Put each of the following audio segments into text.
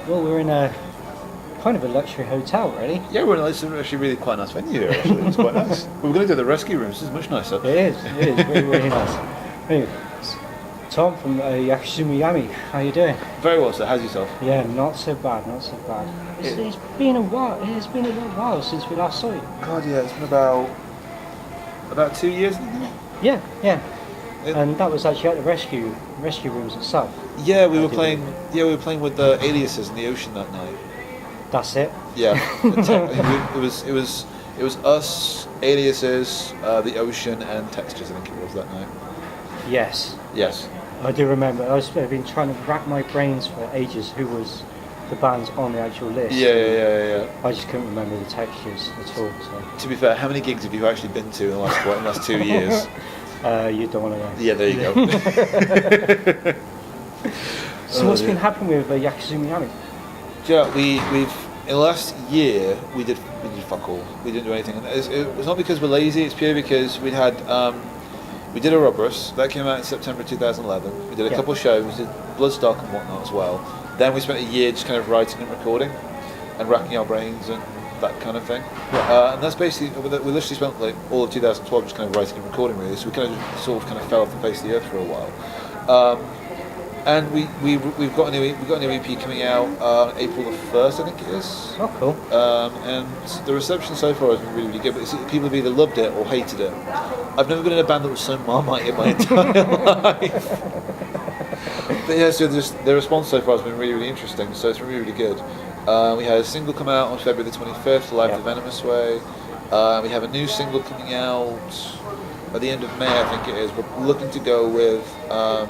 Well, we're in a kind of a luxury hotel, really. Yeah, it's actually really quite a nice venue here. Actually, it's quite nice. We were going to do the rescue rooms. This is much nicer. It is really, really nice. Anyway, Tom from Akarusa Yami, how you doing? Very well, sir. How's yourself? Yeah, not so bad, not so bad. It's been a while. It's been a little while since we last saw you. God, yeah, it's been about 2 years. Yeah. And that was actually at the rescue rooms itself. Yeah, we were playing. Yeah, we were playing with the aliases in the ocean that night. That's it. Yeah, it was us, aliases, the ocean, and textures. I think it was that night. Yes. Yes. I do remember. I've been trying to rack my brains for ages who was the bands on the actual list. Yeah. I just couldn't remember the textures at all. So. To be fair, how many gigs have you actually been to in the last 2 years? You don't want to know. Yeah, there you go. So what's been happening with Akarusa Yami? Yeah, we've in the last year we did fuck all. We didn't do anything. And it was not because we're lazy. It's purely because we did Ouroboros that came out in September 2011. We did a couple of shows, we did Bloodstock and whatnot as well. Then we spent a year just kind of writing and recording and racking our brains and that kind of thing. And that's basically we literally spent like all of 2012 just kind of writing and recording really. So we kind of just sort of fell off the face of the earth for a while. And we've got a new EP coming out April the 1st, I think it is. Oh, cool. And the reception so far has been really, really good. But people have either loved it or hated it. I've never been in a band that was so Marmite in my entire life. But yeah, so the response so far has been really, really interesting. So it's been really, really good. We had a single come out on February the 25th, Live the Venomous Way. We have a new single coming out at the end of May, I think it is. We're looking to go with a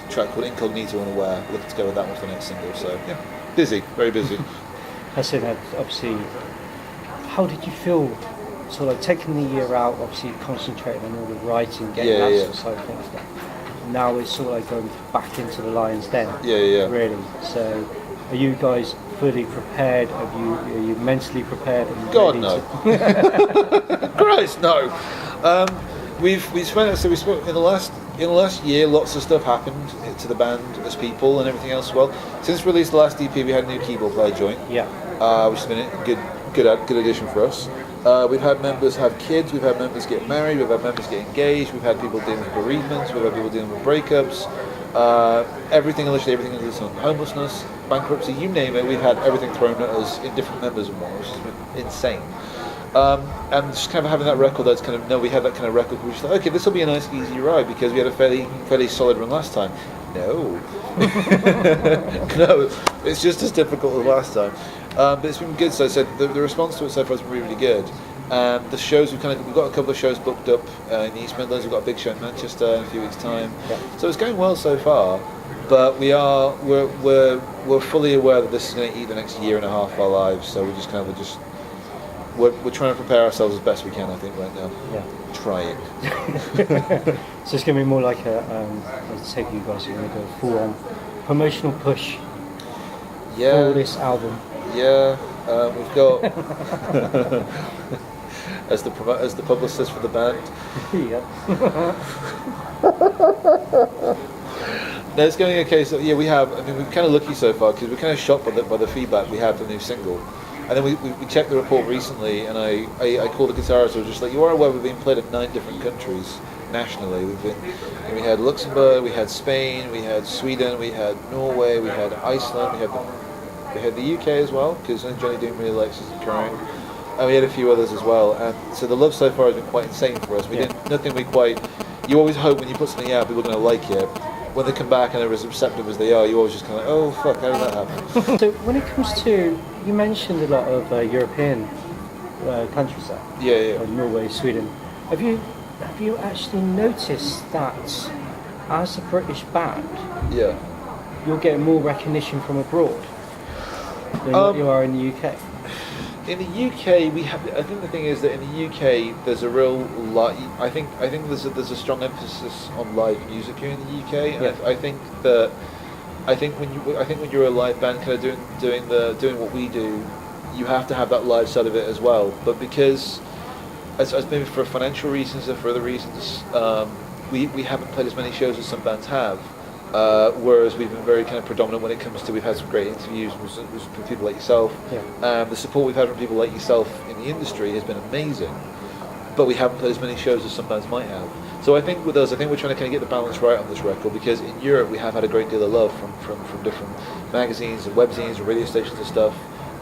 track called Incognito Unaware. We're looking to go with that one for the next single. So yeah, busy, very busy. I said that obviously. How did you feel? Sort of like taking the year out, obviously concentrating on all the writing, getting that sort of side of things. Now it's sort of like going back into the lion's den. Yeah. Really. So, are you guys fully prepared? Are you mentally prepared? And God ready no. Christ no. We spent in the last year. Lots of stuff happened to the band as people and everything else as well. Since we released the last EP, we had a new keyboard player join. Yeah. Which has been a good addition for us. We've had members have kids, we've had members get married, we've had members get engaged, we've had people dealing with bereavements, we've had people dealing with breakups, literally everything under the sun. Homelessness, bankruptcy, you name it, we've had everything thrown at us in different members and more, which has been insane. And just kind of having that record that's kind of, we had that kind of record, we just thought, okay, this will be a nice easy ride because we had a fairly solid run last time. No. No, it's just as difficult as last time. But it's been good. So I said the response to it so far has been really, really good. The shows we've got a couple of shows booked up in the East Midlands. We've got a big show in Manchester in a few weeks' time. Yeah. So it's going well so far. But we're fully aware that this is going to eat the next year and a half of our lives. So we're just we're trying to prepare ourselves as best we can. I think right now. Yeah. Trying. So it's going to be more like I take you guys are going to go full on promotional push. Yeah. For this album. Yeah, we've got as the publicist for the band. Yeah. No, it's going okay. So yeah, we have. I mean, we're kind of lucky so far because we're kind of shocked by the feedback we have for the new single. And then we checked the report recently, and I called the guitarist. I was just like, you are aware we've been played in 9 different countries nationally. We had Luxembourg, we had Spain, we had Sweden, we had Norway, we had Iceland, we had the UK as well, because Johnny Doom really likes us current. And we had a few others as well. And so the love so far has been quite insane for us. You always hope when you put something out, people are going to like it. When they come back and they're as receptive as they are, you always just kind of like, oh fuck, how did that happen? So when it comes to, you mentioned a lot of European countries there. Yeah. Like Norway, Sweden. Have you actually noticed that as a British band, you're getting more recognition from abroad than what you are in the UK? In the UK, I think the thing is that in the UK, there's a real I think there's a strong emphasis on live music here in the UK. And Yeah. I think when you're a live band, kind of doing what we do, you have to have that live side of it as well. But because, as maybe for financial reasons or for other reasons, we haven't played as many shows as some bands have. Whereas we've been very kind of predominant when it comes to, we've had some great interviews with people like yourself. The support we've had from people like yourself in the industry has been amazing, but we haven't played as many shows as some bands might have. So I think with us, I think we're trying to kind of get the balance right on this record, because in Europe we have had a great deal of love from different magazines and webzines and radio stations and stuff.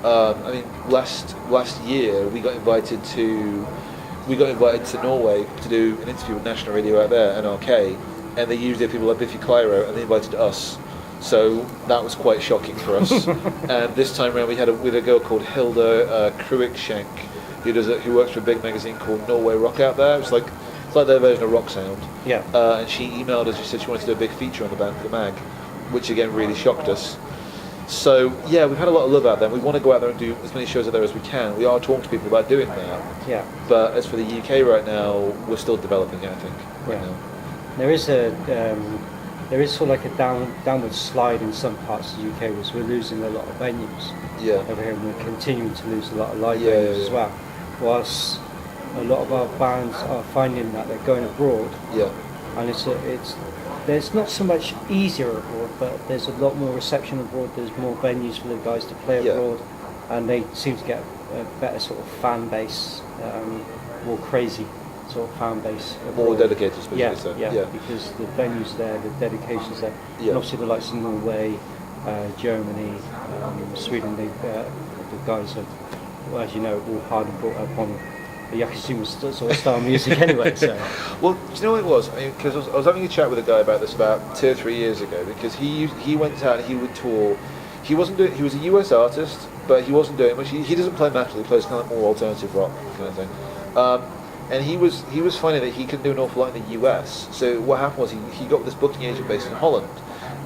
I mean, last year we got invited to Norway to do an interview with National Radio out there, NRK, and they usually have people like Biffy Clyro, and they invited us. So that was quite shocking for us. And this time around we had a girl called Hilda Kruikshank, who works for a big magazine called Norway Rock out there. It's like their version of Rock Sound. And she emailed us. She said she wanted to do a big feature on the band for the mag, which again really shocked us. So yeah, we've had a lot of love out there. We want to go out there and do as many shows out there as we can. We are talking to people about doing that. But as for the UK right now, we're still developing it, I think. Right now. There is sort of like a downward slide in some parts of the UK, because we're losing a lot of venues over here, and we're continuing to lose a lot of live venues as well. Whilst a lot of our bands are finding that they're going abroad, and there's not so much easier abroad, but there's a lot more reception abroad. There's more venues for the guys to play abroad, and they seem to get a better sort of fan base, more crazy sort of fan base. More dedicated, especially. Because the venues there, the dedication's there. And obviously the likes of Norway, Germany, Sweden, the guys are, well, as you know, all hard and brought up on the Yakuza sort of style music anyway. So. Well, do you know what it was? Because I was having a chat with a guy about this about 2 or 3 years ago, because he went out and he would tour. He was a US artist, but he wasn't doing much. He doesn't play metal, he plays kind of more alternative rock kind of thing. And he was finding that he could do an awful lot in the US. So what happened was he got this booking agent based in Holland,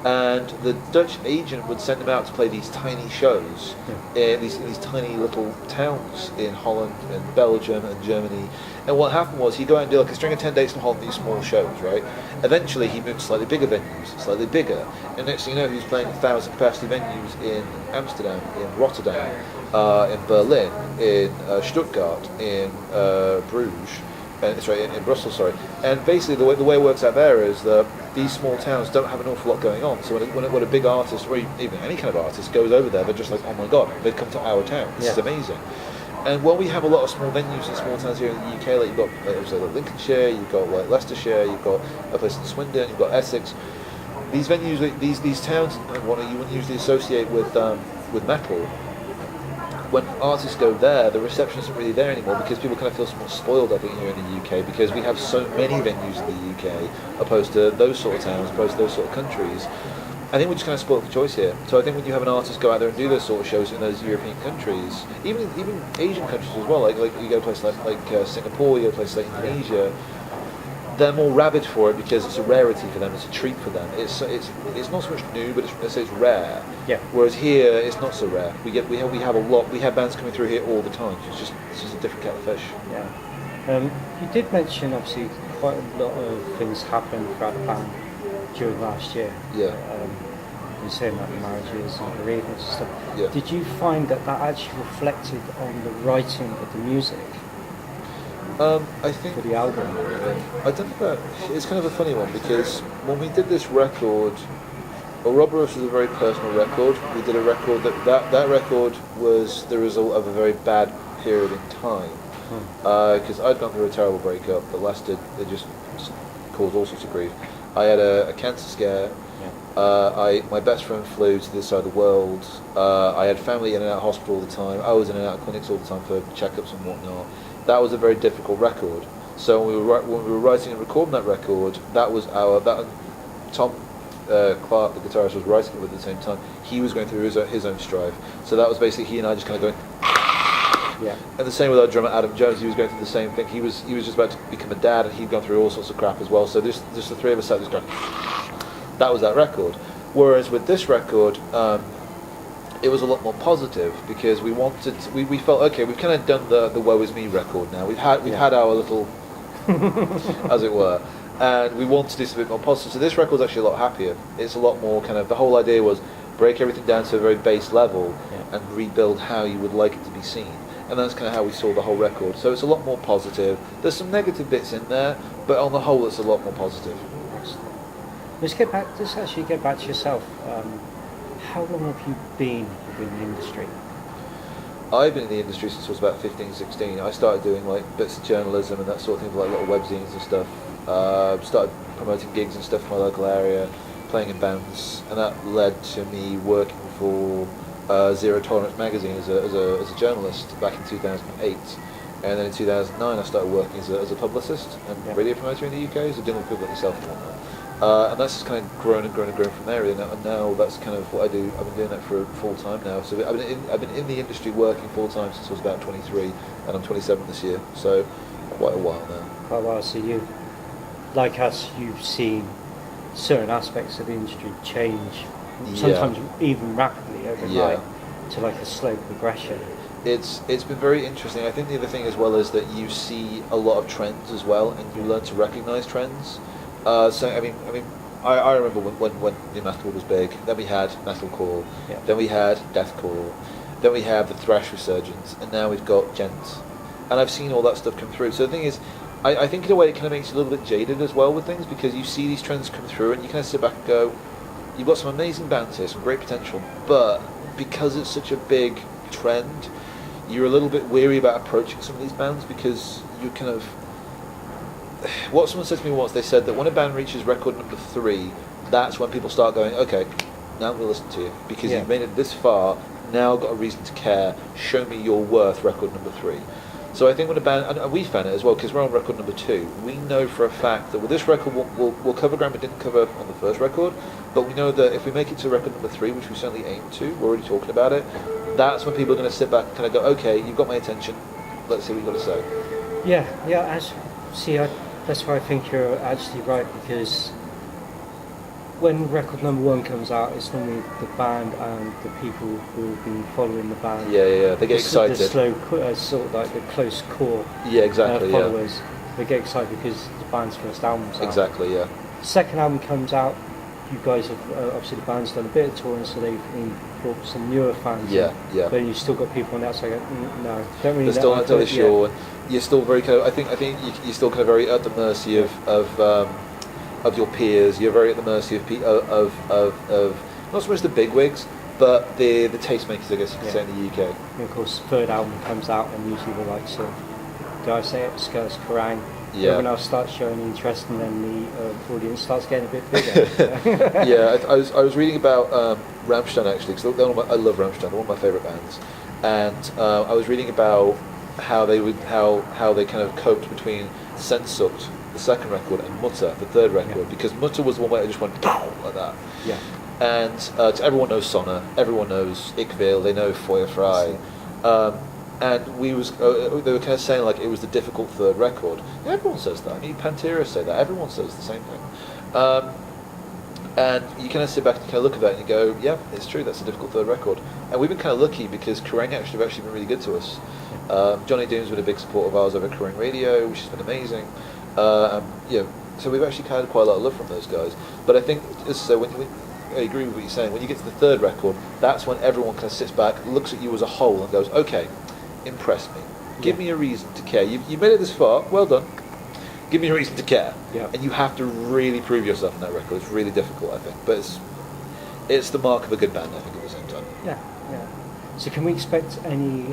and the Dutch agent would send him out to play these tiny shows in these tiny little towns in Holland and Belgium and Germany. And what happened was he'd go out and do like a string of 10 dates in Holland, these small shows, right? Eventually he moved to slightly bigger venues, slightly bigger. And next thing you know, he was playing 1,000 capacity venues in Amsterdam, in Rotterdam, in Berlin, in Stuttgart, in Bruges, in Brussels, sorry. And basically the way it works out there is that these small towns don't have an awful lot going on. So when a big artist, or even any kind of artist, goes over there, they're just like, oh my god, they've come to our town. This is amazing. And while we have a lot of small venues in small towns here in the UK, like you've got like Lincolnshire, you've got like Leicestershire, you've got a place in Swindon, you've got Essex. These venues, these towns, you wouldn't usually associate with metal. When artists go there, the reception isn't really there anymore, because people kind of feel somewhat spoiled, I think, here in the UK, because we have so many venues in the UK opposed to those sort of towns, opposed to those sort of countries. I think we're just kind of spoiled for choice here. So I think when you have an artist go out there and do those sort of shows in those European countries, even Asian countries as well, like you go to places like Singapore, you go to places like Indonesia, they're more rabid for it because it's a rarity for them, it's a treat for them. It's not so much new, but it's rare. Whereas here, it's not so rare. We have bands coming through here all the time. It's just a different kettle of fish. You did mention obviously quite a lot of things happened throughout the band during last year. You're saying like marriages and bereavements and stuff. Did you find that actually reflected on the writing of the music? I think for the album. I don't know. It's kind of a funny one, because when we did this record, Ouroboros was a very personal record. We did a record that record was the result of a very bad period in time, because I'd gone through a terrible breakup that lasted. It just caused all sorts of grief. I had a cancer scare. My best friend flew to this side of the world. I had family in and out of hospital all the time. I was in and out of clinics all the time for checkups and whatnot. That was a very difficult record. So when we were writing and recording that record, Tom Clark, the guitarist, was writing it with at the same time. He was going through his own strife. So that was basically he and I just kind of going. And the same with our drummer Adam Jones. He was going through the same thing. He was just about to become a dad, and he'd gone through all sorts of crap as well. So just the three of us sat there going. That was that record. Whereas with this record, it was a lot more positive, because we felt, okay, we've kind of done the woe is me record now. We've had our little, as it were, and we want to do something more positive. So this record's actually a lot happier. It's a lot more kind of, the whole idea was break everything down to a very base level and rebuild how you would like it to be seen. And that's kind of how we saw the whole record. So it's a lot more positive. There's some negative bits in there, but on the whole it's a lot more positive. Let's actually get back to yourself. How long have you been within the industry? I've been in the industry since I was about 15, 16. I started doing like bits of journalism and that sort of thing, like little webzines and stuff. Started promoting gigs and stuff in my local area, playing in bands, and that led to me working for Zero Tolerance magazine as a journalist back in 2008. And then in 2009 I started working as a publicist and radio promoter in the UK, so dealing with people like yourself and whatnot. And that's just kind of grown and grown and grown from there. And now that's kind of what I do. I've been doing that for full time now. So I've been in the industry working full time since I was about 23, and I'm 27 this year. So quite a while now. Quite a while. So you, like us, you've seen certain aspects of the industry change, sometimes even rapidly overnight, to like a slow progression. It's been very interesting. I think the other thing as well is that you see a lot of trends as well, and you learn to recognise trends. So I remember when the metal was big. Then we had metalcore. Yeah. Then we had deathcore. Then we have the thrash resurgence, and now we've got gent. And I've seen all that stuff come through. So the thing is, I think in a way it kind of makes you a little bit jaded as well with things, because you see these trends come through, and you kind of sit back and go, you've got some amazing bands here, some great potential, but because it's such a big trend, you're a little bit weary about approaching some of these bands, because you kind of... What someone said to me once, they said that when a band reaches record number 3, that's when people start going, okay, now I'm going to listen to you, because you've made it this far, now I've got a reason to care, show me your worth, record number 3. So I think when a band, and we found it as well, because we're on record number 2, we know for a fact that with this record we'll cover ground we didn't cover on the first record, but we know that if we make it to record number 3, which we certainly aim to, we're already talking about it, that's when people are going to sit back and kind of go, okay, you've got my attention, let's see what you've got to say. That's why I think you're actually right, because when record number 1 comes out, it's normally the band and the people who have been following the band. They get excited. The slow, sort of like the close core followers. They get excited because the band's first album's out. Exactly, yeah. Second album comes out, you guys have, obviously the band's done a bit of touring, so they've brought some newer fans in. But you've still got people on the outside going, no, don't really know. They're still not entirely sure. You're still very kind of, I think you're still kind of very at the mercy of your peers. You're very at the mercy of not so much the bigwigs, but the tastemakers, I guess you could say, in the UK. And of course, third album comes out, and usually the likes of, do I say it, Skirts, Kerrang. Everyone else starts showing interest, and then the audience starts getting a bit bigger. I was reading about Rammstein actually, because I love Rammstein, they're one of my favourite bands, and I was reading about how they kind of coped between Sehnsucht, the second record, and Mutter, the third record, because Mutter was the one where it just went like that. Yeah. And everyone knows Sonne, everyone knows Ich Will, they know Feuer frei. And they were kind of saying like it was the difficult third record. Yeah, everyone says that. I mean, Pantera say that. Everyone says the same thing. And you kind of sit back and kind of look at that and you go, yeah, it's true. That's a difficult third record. And we've been kind of lucky because Kerrang have actually been really good to us. Johnny Doom's been a big support of ours over Kerrang Radio, which has been amazing. So we've actually had quite a lot of love from those guys. But I think I agree with what you're saying. When you get to the third record, that's when everyone kind of sits back, looks at you as a whole, and goes, okay, impress me. Give me a reason to care. You've made it this far. Well done. Give me a reason to care. Yeah. And you have to really prove yourself in that record. It's really difficult, I think. But it's the mark of a good band, I think, at the same time. Yeah. So can we expect any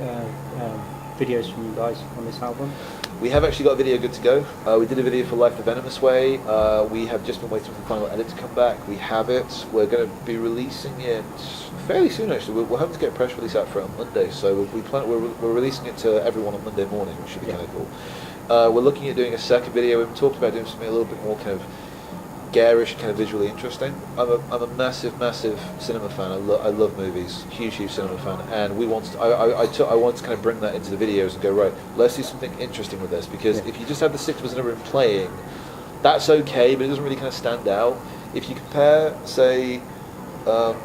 videos from you guys on this album? We have actually got a video good to go. We did a video for Life the Venomous Way. We have just been waiting for the final edit to come back. We have it. We're going to be releasing it fairly soon, actually. We're hoping to get a press release out for it on Monday. So we're releasing it to everyone on Monday morning, which should be kind of cool. We're looking at doing a second video. We've talked about doing something a little bit more kind of garish, kind of visually interesting. I'm a massive cinema fan. I love movies, huge cinema fan, and I want to kind of bring that into the videos and go, right, let's do something interesting with this, because if you just have the 6 of us in a room playing, that's okay, but it doesn't really kind of stand out. If you compare, say, go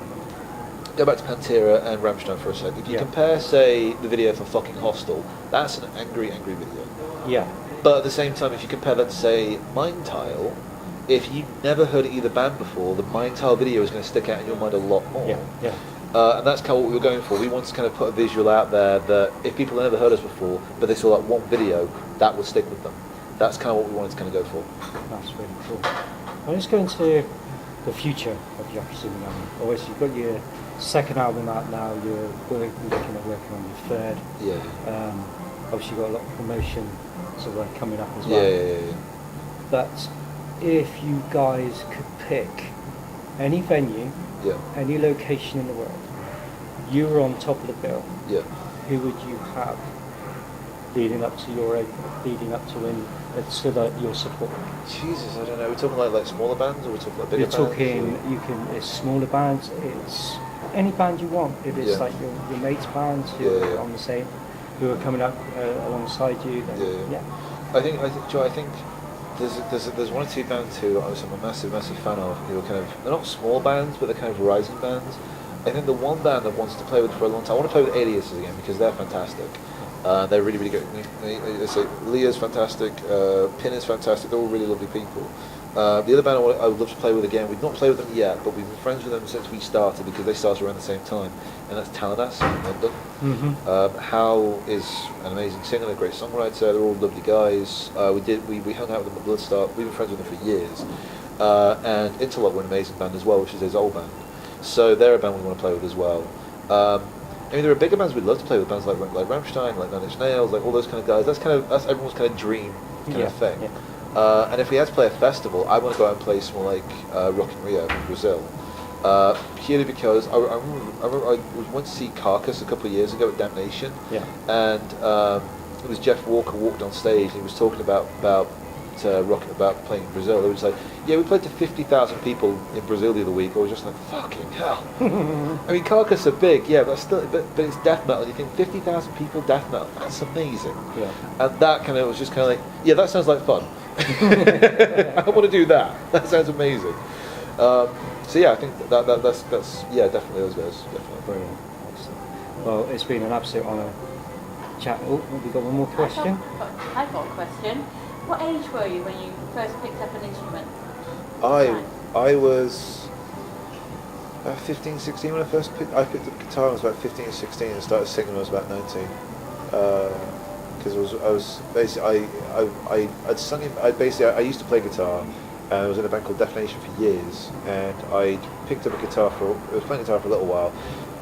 back to Pantera and Rammstein for a sec. If you compare, say, the video for fucking Hostel, that's an angry video. Yeah. But at the same time, if you compare that to, say, Mind Tile, if you've never heard either band before, the Mind Tile video is going to stick out in your mind a lot more. Yeah. And that's kind of what we were going for. We wanted to kind of put a visual out there that if people have never heard us before, but they saw that one video, that would stick with them. That's kind of what we wanted to kind of go for. That's really cool. I'm just going to the future of Akarusa Yami? Obviously, you've got your second album out now. You're looking at working on your third. Yeah. Obviously, you've got a lot of promotion sort of coming up as well. Yeah. But if you guys could pick any venue, any location in the world, you were on top of the bill. Yeah. Who would you have leading up to your leading up to when so that your support? Jesus, I don't know. We're talking like smaller bands, or we're talking like bigger You're bands? talking. You can. It's smaller bands. It's any band you want. If it's like your mates' bands who are on the same, who are coming up alongside you. Then, I think, Joe, I think there's one or two bands who I'm a massive fan of. Who are kind of, they're not small bands, but they're kind of rising bands. I think the one band I've wanted to play with for a long time, I want to play with Aliases again because they're fantastic. They're really good. Leah's fantastic, Pin is fantastic. They're all really lovely people. The other band I would love to play with again, we've not played with them yet, but we've been friends with them since we started because they started around the same time, and that's Taladas in London. Mm-hmm. Hal is an amazing singer, a great songwriter. They're all lovely guys. We hung out with them at Bloodstart. We've been friends with them for years. And Interlock were an amazing band as well, which is his old band. So they're a band we want to play with as well. I mean, there are bigger bands we'd love to play with, bands like Rammstein, like Nine Inch Nails, like all those kind of guys. That's everyone's kind of dream kind of thing. Yeah. And if we had to play a festival, I want to go out and play somewhere like Rock in Rio in Brazil. Purely because I remember I went to see Carcass a couple of years ago at Damnation, and it was Jeff Walker walked on stage and he was talking about playing in Brazil. It was like, we played to 50,000 people in Brazil the other week. I was just like, fucking hell. I mean, Carcass are big, but it's death metal. And you think 50,000 people death metal, that's amazing. Yeah. And that kind of was just kind of like, that sounds like fun. I want to do that. That sounds amazing. I think that's definitely those guys. Definitely. Brilliant. Excellent. Well, it's been an absolute honour. Chat. Oh, we got one more question. I've got a question. What age were you when you first picked up an instrument? I was 15, 16 when I picked up guitar. I was about 15 or 16 and started singing when I was about 19. Because I was basically I used to play guitar, and I was in a band called Definition for years, and I picked up I was playing guitar for a little while,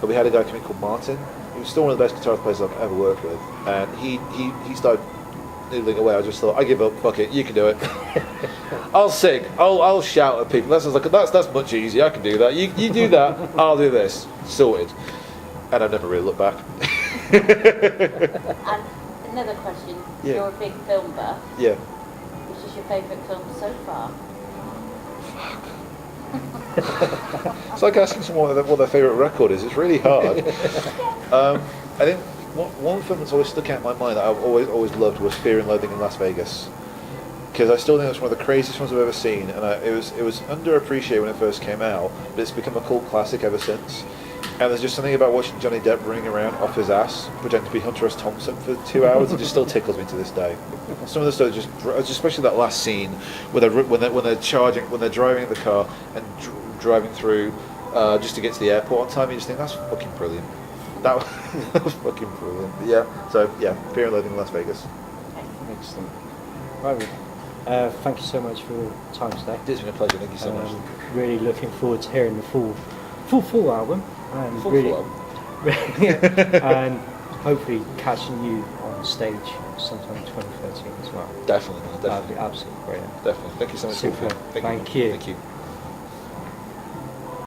but we had a guy come in called Martin. He was still one of the best guitar players I've ever worked with, and he started noodling away. I just thought, I give up, fuck it, you can do it. I'll sing, I'll shout at people. That's much easier, I can do that. You do that, I'll do this. Sorted. And I've never really looked back. And another question, you're a big film buff. Yeah. Which is your favourite film so far? It's like asking someone what their favourite record is. It's really hard. I think one film that's always stuck out in my mind that I've always loved was Fear and Loathing in Las Vegas, because I still think it's one of the craziest films I've ever seen, and it was underappreciated when it first came out, but it's become a cult classic ever since. And there's just something about watching Johnny Depp running around off his ass, pretending to be Hunter S. Thompson for 2 hours. It just still tickles me to this day. Some of the stuff, especially that last scene when they're driving in the car and driving through just to get to the airport on time. You just think that's fucking brilliant. That was fucking brilliant. But Fear and Loathing in Las Vegas. Excellent. Right. Thank you so much for your time today. It's been a pleasure. Thank you so much. Really looking forward to hearing the full album. And full album. And hopefully catching you on stage sometime in 2013 as well. Definitely. That'd be absolutely brilliant. Definitely. Thank you so much. Super. Thank you. Thank you.